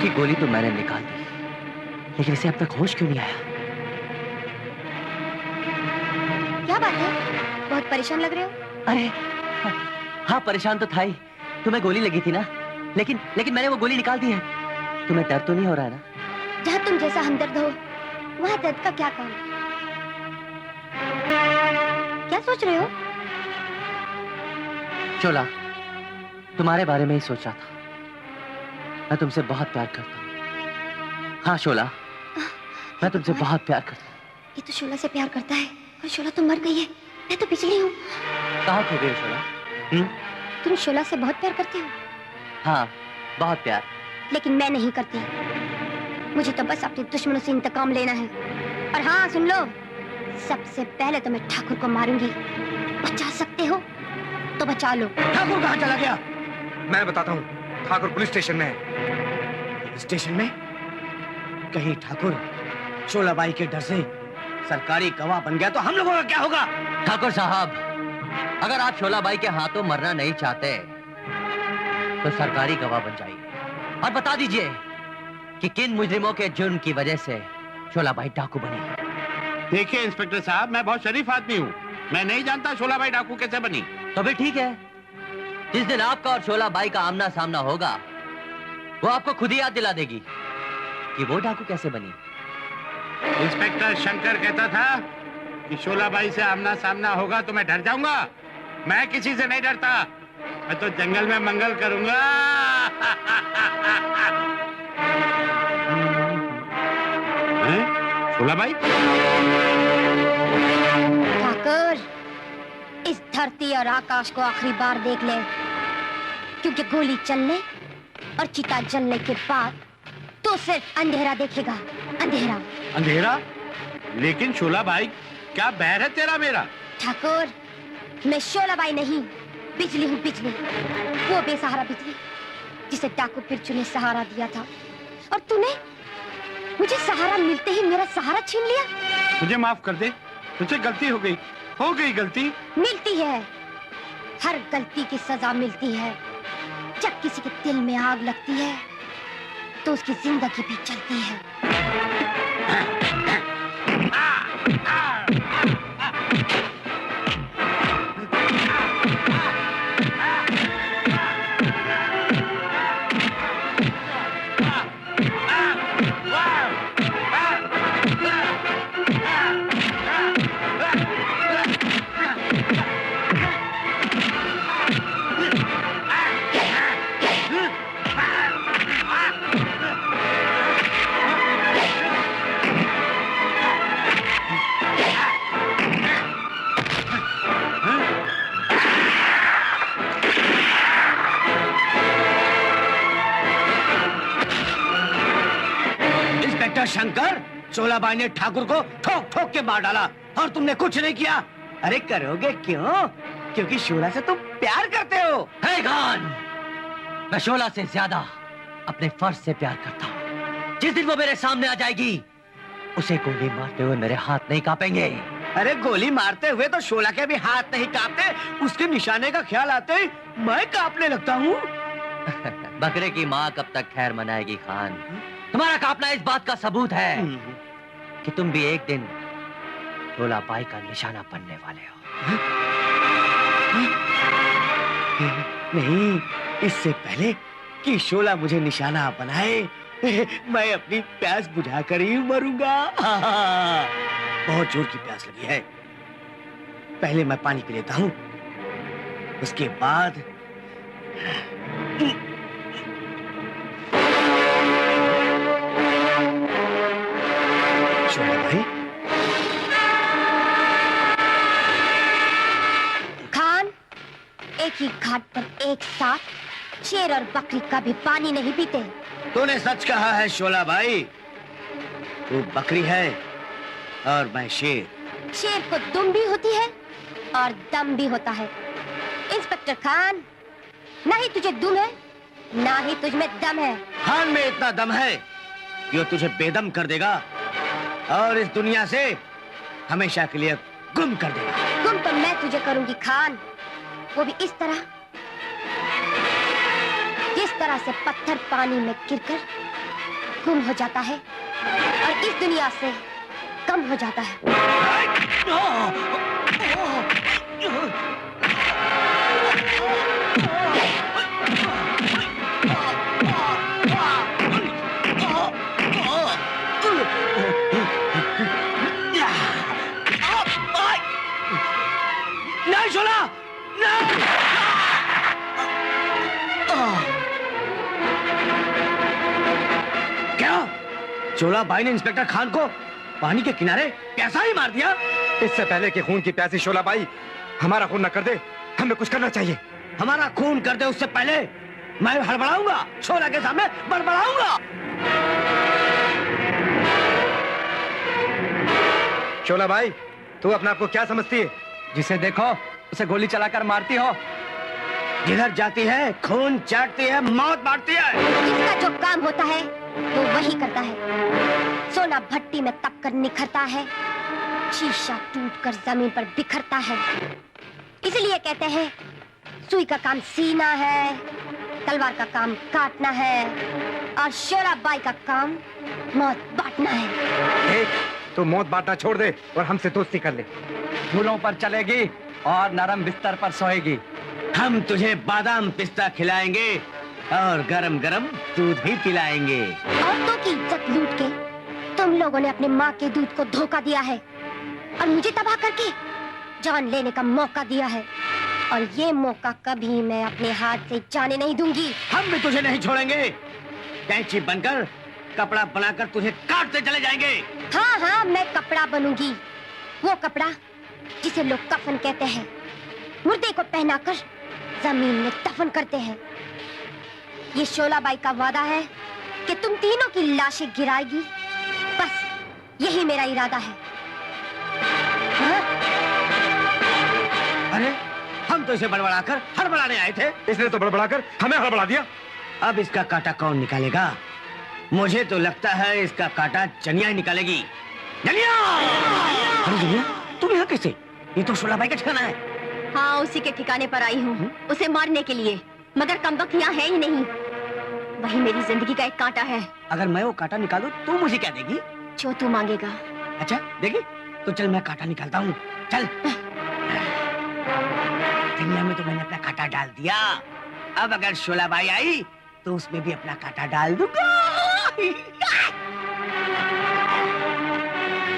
की गोली तो मैंने निकाल दी, लेकिन इसे अब तक होश क्यों नहीं आया? क्या बात है, बहुत परेशान लग रहे हो। अरे हाँ, परेशान तो था ही। तुम्हें गोली लगी थी ना, लेकिन मैंने वो गोली निकाल दी है। तुम्हें दर्द तो नहीं हो रहा है ना? जहाँ तुम जैसा हमदर्द हो वहाँ दर्द का क्या काम। क्या सोच रहे हो? शोला, तुम्हारे बारे में ही सोच रहा था। मैं तुमसे बहुत प्यार करता हूँ। हाँ शोला, मैं तुमसे बहुत प्यार करता हूँ। ये तो शोला से प्यार करता है और शोला तो मर गई है। मैं तो बिजली हूँ। कहाँ खो गई शोला? तुम शोला से बहुत प्यार करते हो? हाँ, बहुत प्यार। लेकिन मैं नहीं करती। मुझे तो बस अपने दुश्मनों से इंतकाम लेना है। और हाँ सुन लो, सबसे पहले तो मैं ठाकुर को मारूंगी। बचा सकते हो तो बचा लो। ठाकुर कहाँ चला गया? मैं बताता हूँ। ठाकुर पुलिस स्टेशन में है। पुलिस स्टेशन में? कहीं ठाकुर शोलाबाई के डर से सरकारी गवाह बन गया तो हम लोगों का क्या होगा? ठाकुर साहब, अगर आप शोलाबाई के हाथों मरना नहीं चाहते तो सरकारी गवाह बन जाइए और बता दीजिए कि किन मुजरिमों के जुर्म की वजह से शोलाबाई डाकू बनी। देखिए इंस्पेक्टर साहब, मैं बहुत शरीफ आदमी हूँ। मैं नहीं जानता शोलाबाई डाकू कैसे बनी। तो भी ठीक है, जिस दिन आपका और शोलाबाई का आमना सामना होगा वो आपको खुद ही याद दिला देगी कि वो डाकू कैसे बनी। इंस्पेक्टर शंकर कहता था कि शोलाबाई से आमना सामना होगा तो मैं डर जाऊंगा। मैं किसी से नहीं डरता। मैं तो जंगल में मंगल करूंगा। शोलाबाई? ठाकुर, इस धरती और आकाश को आखिरी बार देख ले, क्योंकि गोली चलने और चिता जलने के बाद तो सिर्फ अंधेरा देखेगा। अंधेरा। अंधेरा? लेकिन शोलाबाई, क्या बैर है तेरा मेरा? ठाकुर, मैं शोलाबाई नहीं, बिजली हूँ, बिजली। वो बेसहारा बिजली जिसे डाकू बिरजू ने सहारा दिया था, और तूने मुझे सहारा मिलते ही मेरा सहारा छीन लिया। मुझे माफ कर दे, तुझसे गलती हो गई गलती। मिलती है, हर गलती की सजा मिलती है। जब किसी के दिल में आग लगती है तो उसकी जिंदगी भी चलती है। शंकर, शोलाबाई ने ठाकुर को ठोक ठोक के मार डाला और तुमने कुछ नहीं किया। अरे करोगे क्यों? क्योंकि शोला से तुम प्यार करते हो। हे खान, मैं शोला से ज्यादा अपने फर्ज से प्यार करता हूँ। जिस दिन वो मेरे सामने आ जाएगी उसे गोली मारते हुए मेरे हाथ नहीं कांपेंगे। अरे गोली मारते हुए तो शोला के भी हाथ नहीं कांपते, उसके निशाने का ख्याल आते ही मैं कांपने लगता हूँ। बकरे की माँ कब तक खैर मनाएगी खान? तुम्हारा कांपना इस बात का सबूत है कि तुम भी एक दिन शोलाबाई का निशाना बनने वाले हो। नहीं, इससे पहले कि शोला मुझे निशाना बनाए मैं अपनी प्यास बुझाकर ही मरूंगा। बहुत जोर की प्यास लगी है। पहले मैं पानी पी लेता हूँ, उसके बाद शोलाबाई। खान, एक ही घाट पर एक साथ शेर और बकरी का भी पानी नहीं पीते। तूने सच कहा है शोलाबाई। तू बकरी है और मैं शेर। शेर को दुम भी होती है और दम भी होता है। इंस्पेक्टर खान, ना ही तुझे दुम है ना ही तुझ में दम है। खान में इतना दम है कि वो तुझे बेदम कर देगा और इस दुनिया से हमेशा के लिए गुम कर देगा। गुम तो मैं तुझे करूंगी खान, वो भी इस तरह जिस तरह से पत्थर पानी में गिरकर गुम हो जाता है और इस दुनिया से कम हो जाता है। नहीं शोला, नहीं। क्या शोला भाई ने इंस्पेक्टर खान को पानी के किनारे कैसा ही मार दिया? इससे पहले कि खून की प्यासी शोला बाई हमारा खून न कर दे, हमें कुछ करना चाहिए। हमारा खून कर दे उससे पहले मैं हड़बड़ाऊंगा, शोला के सामने बड़बड़ाऊंगा। शोला बाई, तू अपने आप को क्या समझती है? जिसे देखो उसे गोली चलाकर मारती हो। जिधर जाती है खून चाटती है, मौत बांटती है। इसका जो काम होता है वो वही करता है। सोना भट्टी में तप कर निखरता है, शीशा टूटकर जमीन पर बिखरता है। इसलिए कहते हैं सुई का काम सीना है, तलवार का काम काटना है और शोला बाई का काम मौत बांटना है। तू मौत बांटना छोड़ दे और हमसे दोस्ती कर ले। फूलों पर चलेगी और नरम बिस्तर पर सोएगी। हम तुझे बादाम पिस्ता खिलाएंगे और गरम गरम दूध भी पिलाएंगे। औरतों की इज्जत लूट के तुम लोगों ने अपने माँ के दूध को धोखा दिया है और मुझे तबाह करके जान लेने का मौका दिया है, और ये मौका कभी मैं अपने हाथ से जाने नहीं दूंगी। हम भी तुझे नहीं छोड़ेंगे। कैंची बनकर कपड़ा बनाकर तुझे काटते चले जाएंगे। हाँ हाँ, मैं कपड़ा बनूंगी, वो कपड़ा जिसे लोग कफन कहते हैं। मुर्दे को पहनाकर जमीन में दफन करते हैं। ये शोला बाई का वादा है कि तुम तीनों की लाशें गिराएगी। बस यही मेरा इरादा है। हाँ? अरे हम तो इसे बड़बड़ाकर हड़बड़ाने आए थे। इसने तो बड़बड़ाकर हमें हड़बड़ा दिया। अब इसका कांटा कौन निकालेगा? मुझे तो लगता है इसका कांटा जनिया ही निकालेगी। जनिया! अरे जनिया, तुम यहाँ कैसे? ये तो शोला बाई का ठिकाना है। हाँ, उसी के ठिकाने पर आई हूँ, उसे मारने के लिए, मगर कमबख्त यहाँ है ही नहीं। वही मेरी जिंदगी का एक कांटा है। अगर मैं वो कांटा निकालूं तो मुझे क्या देगी? जो तू मांगेगा। अच्छा देगी? तो चल मैं कांटा निकालता हूँ। चल। दुनिया में तो मैंने अपना कांटा डाल दिया। अब अगर शोला बाई आई तो उसमें भी अपना कांटा डाल दूंगा।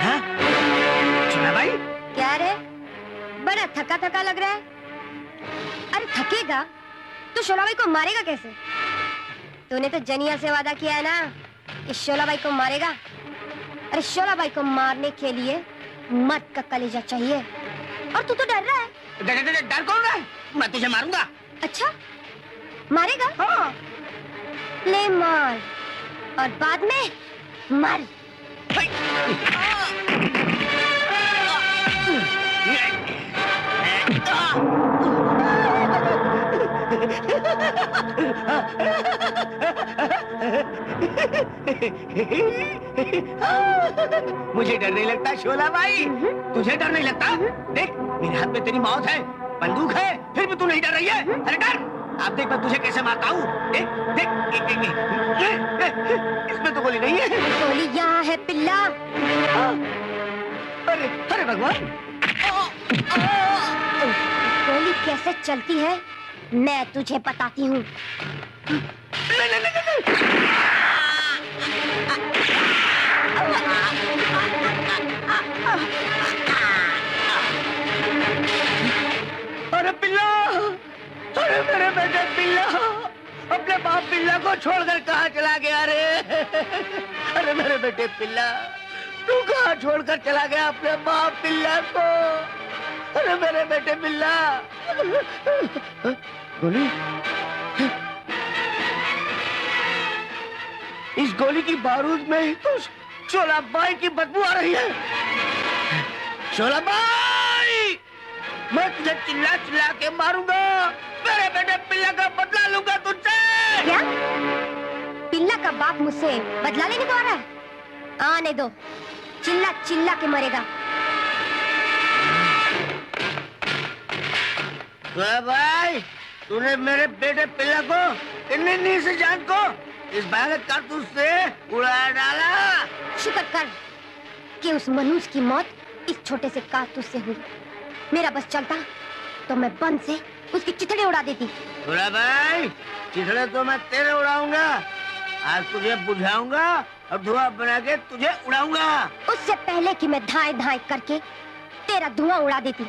हाँ? शोला बाई? क्या रे, बड़ा थका थका लग रहा है। अरे थकेगा तो शोला बाई को मारेगा कैसे? तूने तो जनिया से वादा किया है ना कि शोला बाई को मारेगा। अरे शोला बाई को मारने के लिए मर्द का कलेजा चाहिए, और तू तो डर रहा है। डर कौन रहा है? मैं तुझे मारूंगा। अच्छा, मारेगा? हाँ। ले मार, और बाद में मर। मुझे डर नहीं लगता शोला बाई, तुझे डर नहीं लगता? देख मेरे हाथ में तेरी मौत है, बंदूक है, फिर भी तू नहीं डर रही है। अरे डर! अब देख मैं तुझे कैसे मारता हूँ। देख देख, इसमें तो गोली नहीं है। गोली यहाँ है पिल्ला। अरे अरे भगवान! गोली कैसे चलती है मैं तुझे बताती हूँ। अरे पिल्ला! अरे मेरे बेटे पिल्ला! अपने बाप पिल्ला को छोड़कर कहाँ चला गया रे? अरे मेरे बेटे पिल्ला, तू कहाँ छोड़कर चला गया अपने बाप पिल्ला को? अरे मेरे बेटे पिल्ला! गोली? इस गोली की बारूद में ही तो शोला बाई की बदबू आ रही है। शोला बाई! मैं तुझे चिल्ला चिल्ला के मारूंगा। मेरे बेटे पिल्ला का बदला लूंगा तुझसे। क्या? पिल्ला का बाप मुझसे बदला लेने को आ रहा है? आने दो, चिल्ला चिल्ला के मरेगा। भाई, तूने मेरे बेटे पिल्ला को इतनी नींद से जान को इस भयानक कारतूस से उड़ा डाला। शुक्र कर कि उस मनुष्य की मौत इस छोटे से कारतूस से हुई। मेरा बस चलता तो मैं बम से उसकी चिथड़े उड़ा देती। शोला भाई, चिथड़े तो मैं तेरे उड़ाऊंगा। आज तुझे बुझाऊंगा और धुआं बना के तुझे उड़ाऊंगा। उससे पहले कि मैं धाए धाए करके तेरा धुआं उड़ा देती।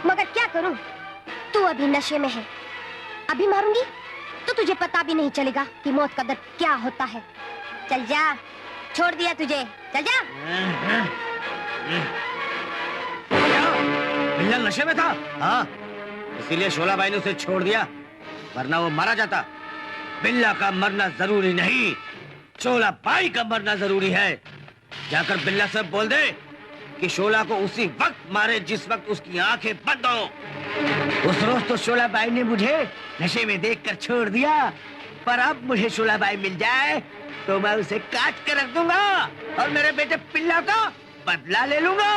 मगर क्या करूं, तू अभी नशे में है। अभी मारूंगी तो तुझे पता भी नहीं चलेगा कि मौत का दर्द क्या होता है। चल जा, छोड़ दिया तुझे, चल जा। बिल्ला नशे में था। हाँ, इसीलिए शोला भाई ने उसे छोड़ दिया, वरना वो मारा जाता। बिल्ला का मरना जरूरी नहीं, शोला भाई का मरना जरूरी है। जाकर बिल्ला से बोल दे कि शोला को उसी वक्त मारे जिस वक्त उसकी आंखें बंद हो। उस रोज तो शोला भाई ने मुझे नशे में देखकर छोड़ दिया, पर अब मुझे शोला भाई मिल जाए तो मैं उसे काट कर रख दूंगा और मेरे बेटे पिल्ला का बदला ले लूंगा।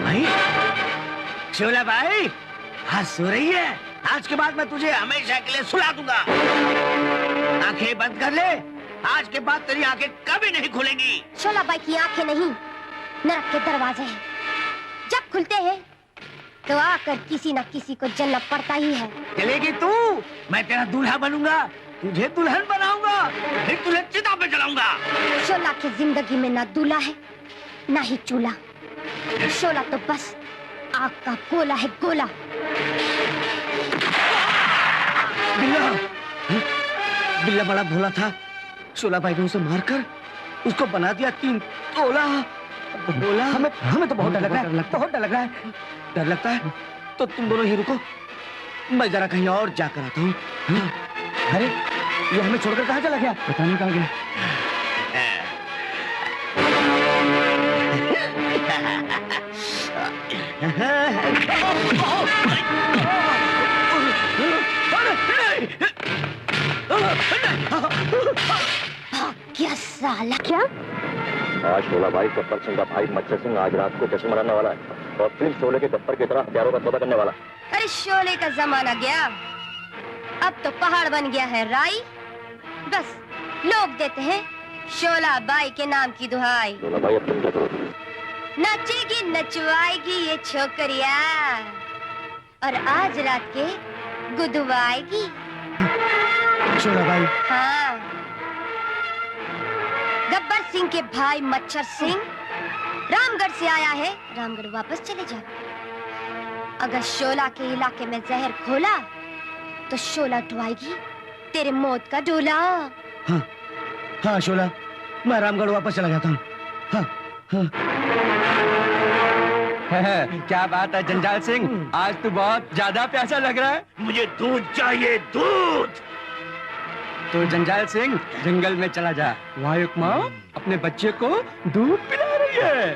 भाई, शोला भाई, आज सो रही है। आज के बाद मैं तुझे हमेशा के लिए सुला दूंगा। आंखें बंद कर ले, आज के बाद तेरी आंखें कभी नहीं खुलेंगी। शोला बाई की आंखें नहीं, नरक के दरवाजे हैं। जब खुलते हैं तो आकर किसी न किसी को जलना पड़ता ही है। चलेगी तू, मैं तेरा दूल्हा बनूंगा, तुझे दुल्हन बनाऊंगा, फिर तुझे चिता पे जलाऊंगा। शोला की जिंदगी में ना दूल्हा है ना ही चूल्हा। शोला तो बस आग का गोला है, गोला। बिल्ला, बिल्ला बड़ा भोला था। शोला भाई ने उसे मारकर उसको बना दिया 3 तोला। बोला हमें तो बहुत डर लग रहा है, बहुत डर लग रहा है। डर लगता है तो तुम दोनों ही रुको, मैं जरा कहीं और जाकर आता हूँ। अरे ये हमें छोड़कर कहाँ चला गया? पता नहीं कहाँ गया। क्या साला, क्या? आज शोला भाई गब्बर सिंह का भाई मच्छर सिंह आज रात को जश्न मनाने वाला है और फिर शोले के गब्बर की तरह हथियारों का सौदा करने वाला। अरे शोले का जमाना गया, अब तो पहाड़ बन गया है राई। बस लोग देते हैं शोला बाई के नाम की दुहाई। शोला भाई अब तुम क्या करोगे? नचेगी नचवाएगी ये छोकरिया और आज रात के गुदवाएगी। शोला भाई, हाँ, गब्बर सिंह के भाई मच्छर सिंह रामगढ़ से आया है, रामगढ़ वापस चले जा। अगर शोला के इलाके में जहर खोला तो शोला उठवाएगी तेरे मौत का डोला। हाँ, हाँ शोला, मैं रामगढ़ वापस चला जाता हूँ। हाँ, हाँ। क्या बात है जंजाल सिंह, आज तू बहुत ज्यादा प्यासा लग रहा है। मुझे दूध चाहिए, दूध। तो जंजाल सिंह जंगल में चला जा, वहाँ एक माँ अपने बच्चे को दूध पिला रही है।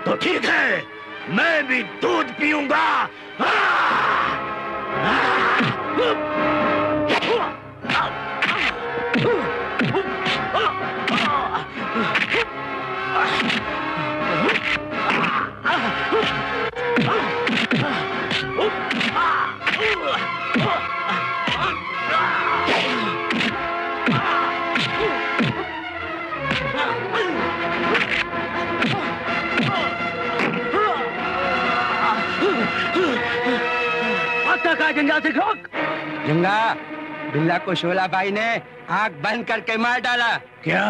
तो ठीक है, मैं भी दूध पीऊंगा। जंगल से रोक। जंगा, बिल्ला को शोला भाई ने आग बंद करके मार डाला। क्या?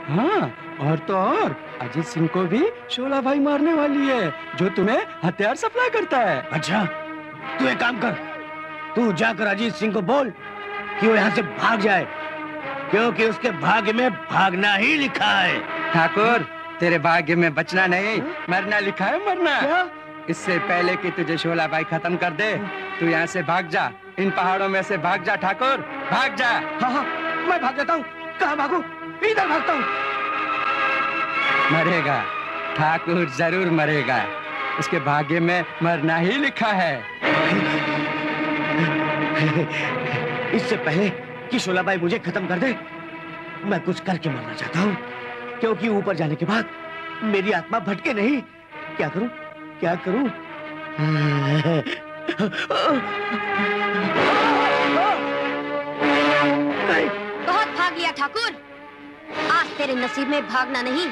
हाँ, और तो और अजीत सिंह को भी शोला भाई मारने वाली है, जो तुम्हें हथियार सप्लाई करता है। अच्छा, तू एक काम कर, तू जाकर अजीत सिंह को बोल कि वो यहाँ से भाग जाए, क्योंकि उसके भाग्य में भागना ही लिखा है। ठाकुर, तेरे भाग्य में बचना नहीं, मरना लिखा है, मरना। क्या? इससे पहले कि तुझे शोला भाई खत्म कर दे, तू यहाँ से भाग जा, इन पहाड़ों में से भाग जा ठाकुर, भाग जा। हाँ हाँ, मैं भाग जाता हूँ। कहाँ भागूं? इधर भागता हूँ। मरेगा ठाकुर, जरूर मरेगा, उसके भाग्य में मरना ही लिखा है। इससे पहले कि शोला भाई मुझे खत्म कर दे, मैं कुछ करके मरना चाहता हूँ, क्योंकि ऊपर जाने के बाद मेरी आत्मा भटके नहीं। क्या करूँ, क्या करूँ? बहुत भाग लिया ठाकुर। आज तेरे नसीब में भागना नहीं,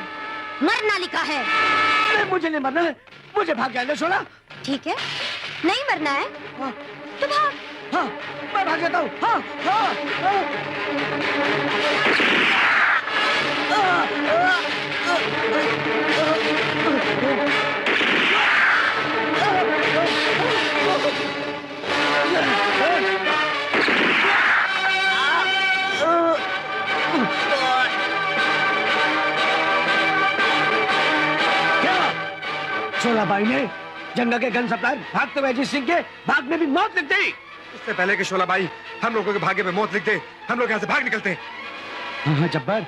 मरना लिखा है। अरे मुझे नहीं मरना है, मुझे भाग जाने दो शोला। ठीक है, नहीं मरना है तो भाग। हाँ, मैं भाग जाता हूँ। हाँ, हाँ, हाँ। शोला बाई ने जंगा के गन सप्लायर भागते हुए अजीत सिंह के भाग में भी मौत लिख दी। इससे पहले कि शोला बाई हम लोगों के भाग्य में मौत लिख दे, हम लोग यहाँ से भाग निकलते हैं। हाँ हाँ जब्बार,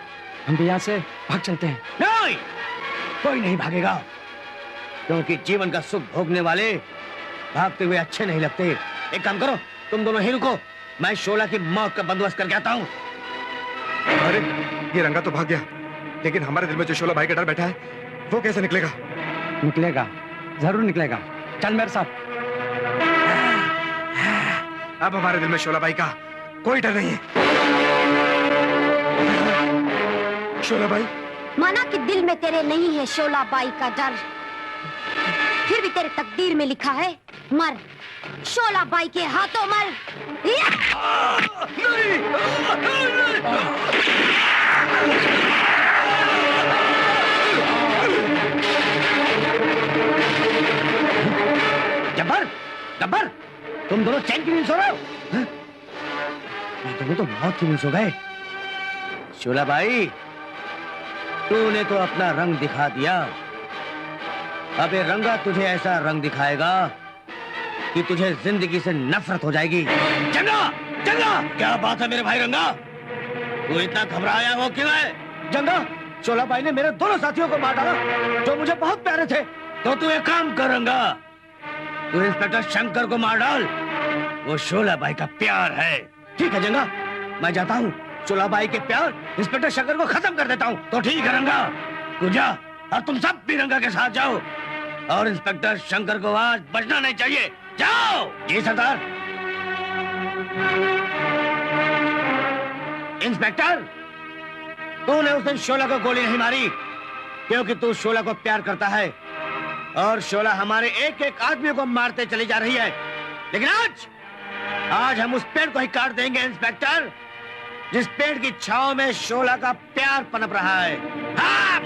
हम भी यहाँ से भाग चलते हैं। नहीं, कोई नहीं भागेगा, क्योंकि जीवन का सुख भोगने वाले भागते हुए अच्छे नहीं लगते। एक काम करो, तुम दोनों ही रुको, मैं शोला की मौत का बंदोबस्त करके आता हूँ। अरे ये रंगा तो भाग गया, लेकिन हमारे दिल में जो शोला भाई का डर बैठा है वो कैसे निकलेगा? निकलेगा, जरूर निकलेगा। चल मेरे साथ। अब हमारे दिल में शोला भाई का कोई डर नहीं है। शोला भाई, माना कि दिल में तेरे नहीं है शोला बाई का डर, फिर भी तेरे तकदीर में लिखा है मर, शोला बाई के हाथों मर। जब्बर, जब्बर, तुम दोनों चैन की नींद सो रहे हो? ये दोनों तो मौत की नींद सो गए। शोला भाई, तूने तो अपना रंग दिखा दिया, अब ये रंगा तुझे ऐसा रंग दिखाएगा कि तुझे जिंदगी से नफरत हो जाएगी। जंगा, जंगा, क्या बात है मेरे भाई रंगा, तू इतना घबराया हो क्यों है? जंगा, शोला भाई ने मेरे दोनों साथियों को मार डाला जो मुझे बहुत प्यारे थे। तो तू एक काम कर रंगा, तू इंस्पेक्टर शंकर को मार डाल, वो शोला भाई का प्यार है। ठीक है जंगा, मैं जाता हूँ, शोला भाई के प्यार इंस्पेक्टर शंकर को खत्म कर देता हूँ। तो ठीक है रंगा, तू जा और तुम सब भी रंगा के साथ जाओ, और इंस्पेक्टर शंकर को आज बचना नहीं चाहिए। जाओ। जी सरदार। इंस्पेक्टर, तूने उस दिन शोला को गोली नहीं मारी क्योंकि तू शोला को प्यार करता है, और शोला हमारे एक एक आदमी को मारते चली जा रही है। लेकिन आज हम उस पेड़ को ही काट देंगे इंस्पेक्टर, जिस पेड़ की छांव में शोला का प्यार पनप रहा है। हाँ!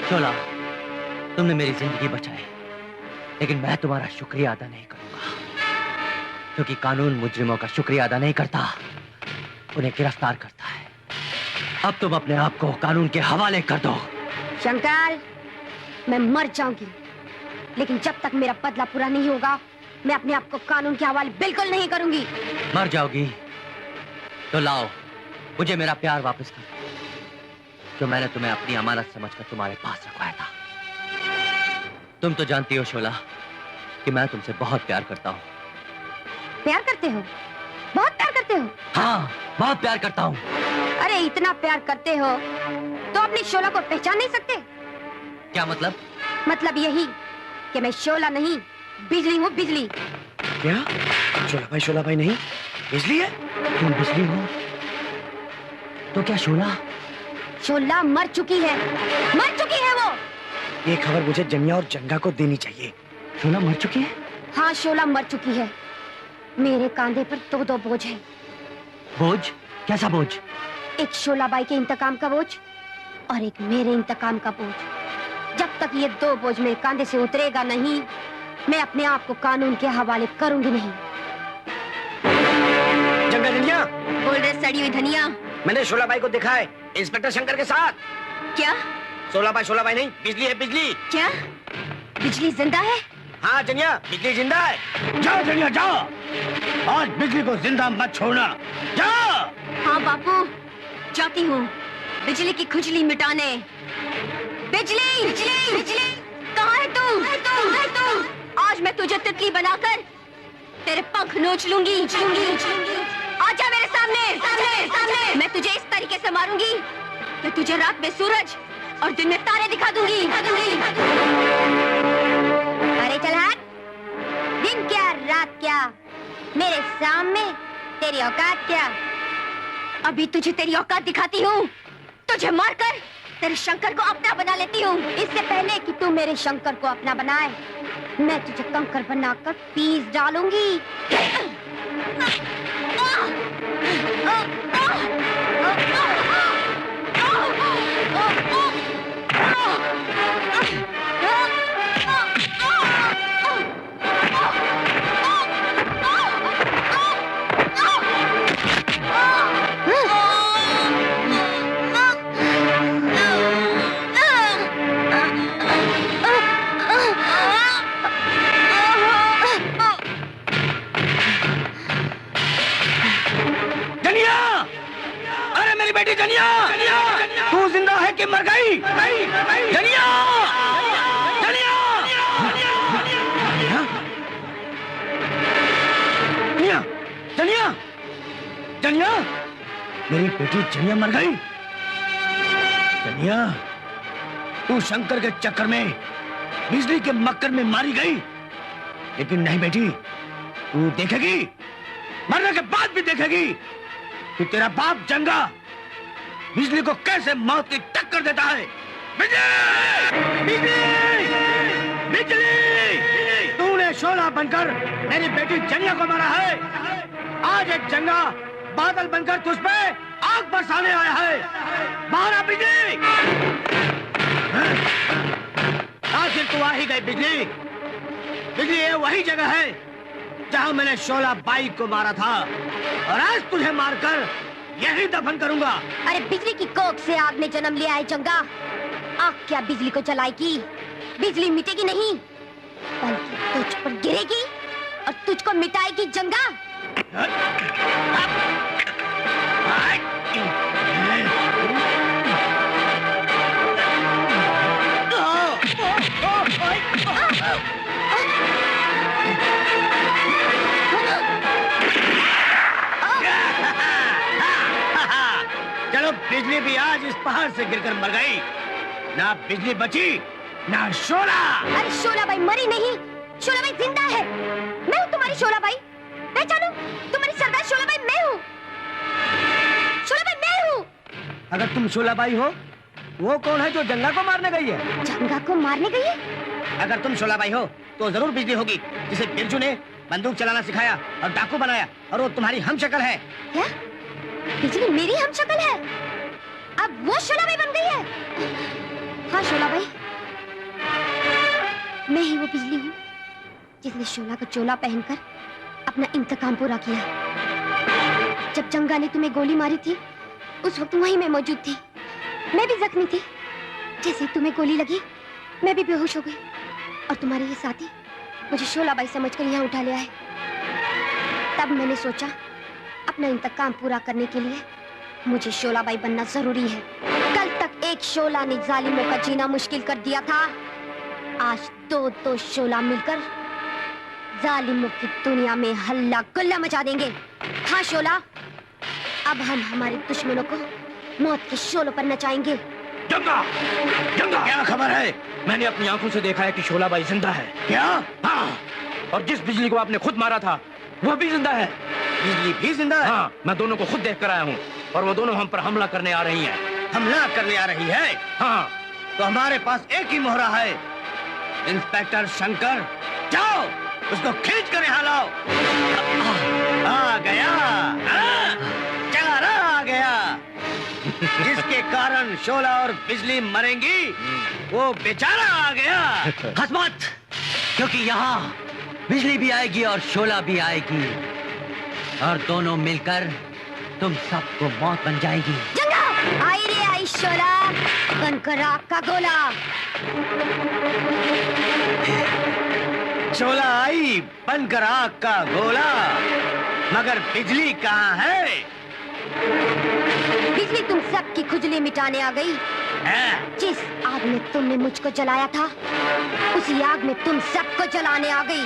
शोला, तुमने मेरी जिंदगी बचाई, लेकिन मैं तुम्हारा शुक्रिया अदा नहीं करूंगा, क्योंकि कानून मुजरिमों का शुक्रिया अदा नहीं करता, उन्हें गिरफ्तार करता है। अब तुम अपने आप को कानून के हवाले कर दो। शंकर, मैं मर जाऊंगी, लेकिन जब तक मेरा बदला पूरा नहीं होगा, मैं अपने आप को कानून के हवाले बिल्कुल नहीं करूंगी। मर जाओगी तो लाओ मुझे मेरा प्यार वापस कर, जो मैंने तुम्हें अपनी अमानत समझकर तुम्हारे पास रखवाया था। तुम तो जानती हो शोला कि मैं तुमसे बहुत प्यार करता हूँ। प्यार करते हो? बहुत प्यार करते हो? हाँ, बहुत प्यार करता हूँ। अरे इतना प्यार करते हो तो अपनी शोला को पहचान नहीं सकते? क्या मतलब? मतलब यही कि मैं शोला नहीं, बिजली हूँ, बिजली। क्या? शोला भाई नहीं, बिजली है? तुम बिजली हो तो क्या शोला? शोला मर चुकी है वो। ये खबर मुझे जनिया और जंगा को देनी चाहिए। शोला मर चुकी है? हाँ, शोला मर चुकी है। मेरे कांधे पर दो बोझ है। बोझ? कैसा बोझ? एक शोलाबाई के इंतकाम का बोझ और एक मेरे इंतकाम का बोझ। जब तक ये 2 बोझ मेरे कांधे से उतरेगा नहीं, मैं अपने आप को कानून के हवाले करूंगी नहीं। जंगा जनिया, बोल रहे सड़ी हुई धनिया। मैंने शोलाबाई को देखा है इंस्पेक्टर शंकर के साथ। क्या? शोलाबाई नहीं, बिजली है, बिजली। क्या? बिजली जिंदा है? हाँ जनिया, बिजली जिंदा है। जाओ जनिया जाओ, आज बिजली को जिंदा मत छोड़ना, जाओ। हाँ बापू, जाती हूँ बिजली की खुजली मिटाने। बिजली, बिजली, बिजली, कहाँ है तू? आज मैं तुझे तितली बनाकर तेरे पंख नोच लूंगी। आजा मेरे सामने। मैं तुझे इस तरीके से मारूंगी कि तुझे रात में सूरज और दिन में तारे दिखा दूंगी। अरे चल हट, दिन क्या रात क्या, मेरे सामने तेरी औकात क्या। अभी तुझे तेरी औकात दिखाती हूँ, तुझे मारकर तेरे शंकर को अपना बना लेती हूँ। इससे पहले कि तू मेरे शंकर को अपना बनाए, मैं तुझे कंकर बनाकर पीस डालूंगी। बेटी जनिया, तू जिंदा है कि मर गई? जनिया, जनिया, जनिया, जनिया, जनिया, मेरी बेटी जनिया मर गई। जनिया, तू शंकर के चक्कर में, बिजली के मक्कर में मारी गई। लेकिन नहीं बेटी, तू देखेगी, मरने के बाद भी देखेगी कि तेरा बाप जंगा बिजली को कैसे मौत की टक्कर देता है। बिजली! बिजली! बिजली! तूने शोला बनकर मेरी बेटी जनिया को मारा है। आज एक जंगा बादल बनकर तुझ पे आग बरसाने आया है। मारा बिजली! आखिर तू आ ही गई बिजली। बिजली ये वही जगह है जहां मैंने शोला बाई को मारा था और आज तुझे मारकर यही दफन करूंगा। अरे बिजली की कोख से आग ने जन्म लिया है जंगा। आग क्या बिजली को जलाएगी? बिजली मिटेगी नहीं, बल्कि तुझ पर गिरेगी और तुझको मिटाएगी जंगा। चलो, बिजली भी आज इस पहाड़ से गिरकर मर गई। ना बिजली बची, ना शोला। अरे शोला बाई मरी नहीं, शोला बाई जिंदा है। मैं हूँ तुम्हारी शोला बाई, पहचानो, तुम्हारी सरदार शोला बाई मैं हूँ। शोला बाई मैं हूँ। अगर तुम शोला बाई हो, वो कौन है जो जंगा को मारने गई है? जंगा को मारने गई है? अगर तुम शोला बाई हो तो जरूर बिजली होगी, जिसे बिरजू ने बंदूक चलाना सिखाया और डाकू बनाया, और वो तुम्हारी हमशक्ल है। क्या? बिजली मेरी हमशक्ल है? अब वो शोला बाई बन गई है? हाँ शोला बाई, मैं ही वो बिजली हूँ जिसने शोला का चोला पहनकर अपना इंतकाम पूरा किया। जब जंगा ने तुम्हें गोली मारी थी, उस वक्त वहीं मैं मौजूद थी। मैं भी जख्मी थी। जैसे तुम्हें गोली लगी, मैं भी बेहोश हो गई और तुम्हारे ये साथी मुझे शोला बाई समझकर यहाँ उठा लिया है। तब मैंने सोचा अपना इंतकाम पूरा करने के लिए मुझे शोला बाई बनना जरूरी है। कल तक एक शोला ने जालिमों का जीना मुश्किल कर दिया था, आज दो शोला मिलकर जालिमों की दुनिया में हल्ला गुल्ला मचा देंगे। हाँ शोला, अब हम हमारे दुश्मनों को मौत के शोलों पर नचाएंगे। जंगा, जंगा। क्या खबर है? मैंने अपनी आंखों से देखा है कि शोलाबाई जिंदा है। क्या? हाँ, और जिस बिजली को आपने खुद मारा था वो भी जिंदा है। बिजली भी जिंदा है? हाँ, मैं दोनों को खुद देख कर आया हूँ और वो दोनों हम पर हमला करने आ रही हैं। हमला करने आ रही है? हाँ। तो हमारे पास एक ही मोहरा है। इंस्पेक्टर शंकर, जाओ उसको खींच कर यहाँ लाओ। आ गया, चारा आ गया। जिसके कारण शोला और बिजली मरेंगी, वो बेचारा आ गया। हंस मत, क्योंकि यहाँ बिजली भी आएगी और शोला भी आएगी और दोनों मिलकर तुम सबको मौत बन जाएगी। जंगा आई रे आई शोला, बनकर आग का गोला। शोला आई बनकर आग का गोला, मगर बिजली कहाँ है? बिजली तुम सबकी खुजली मिटाने आ गई। जिस आग में तुमने मुझको जलाया था, उसी आग में तुम सबको जलाने आ गई।